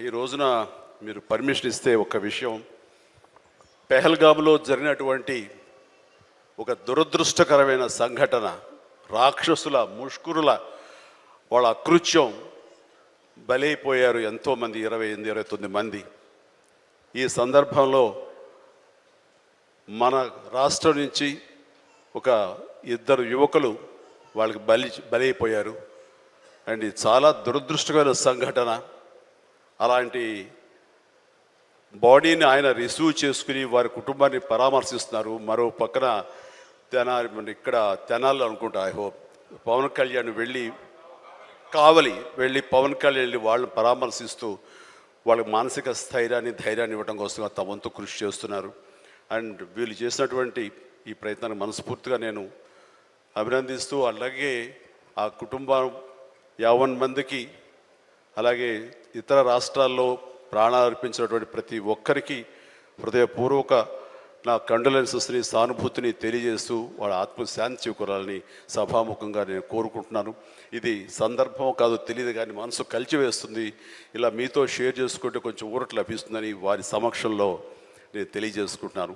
ఈ రోజున మీరు పర్మిషన్ ఇస్తే ఒక విషయం, పెహల్గామ్లో జరిగినటువంటి ఒక దురదృష్టకరమైన సంఘటన, రాక్షసుల ముష్కరుల వాళ్ళ అకృత్యం, బలైపోయారు ఎంతోమంది, 28-29 మంది. ఈ సందర్భంలో మన రాష్ట్రం నుంచి ఒక 2 యువకులు వాళ్ళకి బలైపోయారు. అండ్ ఇది చాలా దురదృష్టకరమైన సంఘటన. అలాంటి బాడీని ఆయన రిసీవ్ చేసుకుని వారి కుటుంబాన్ని పరామర్శిస్తున్నారు. మరో పక్కన ఇక్కడ తెనాలి అనుకుంటా, ఐ హోప్ పవన్ కళ్యాణ్ కావలి వెళ్ళి పవన్ కళ్యాణ్ వెళ్ళి వాళ్ళని పరామర్శిస్తూ వాళ్ళకి మానసిక స్థైర్యాన్ని, ధైర్యాన్ని ఇవ్వడం కోసం తమ వంతు కృషి చేస్తున్నారు. అండ్ వీళ్ళు చేసినటువంటి ఈ ప్రయత్నాన్ని మనస్ఫూర్తిగా నేను అభినందిస్తూ, అలాగే ఆ కుటుంబం 50 మందికి, అలాగే ఇతర రాష్ట్రాల్లో ప్రాణాలు అర్పించినటువంటి ప్రతి ఒక్కరికి హృదయపూర్వక నా కండోలెన్సెస్ని, సానుభూతిని తెలియజేస్తూ వాళ్ళ ఆత్మశాంతి చేకూరాలని సభాముఖంగా నేను కోరుకుంటున్నాను. ఇది సందర్భం కాదు తెలియదు, కానీ మనసు కలిచివేస్తుంది. ఇలా మీతో షేర్ చేసుకుంటే కొంచెం ఊరట లభిస్తుందని వారి సమక్షంలో నేను తెలియజేసుకుంటున్నాను.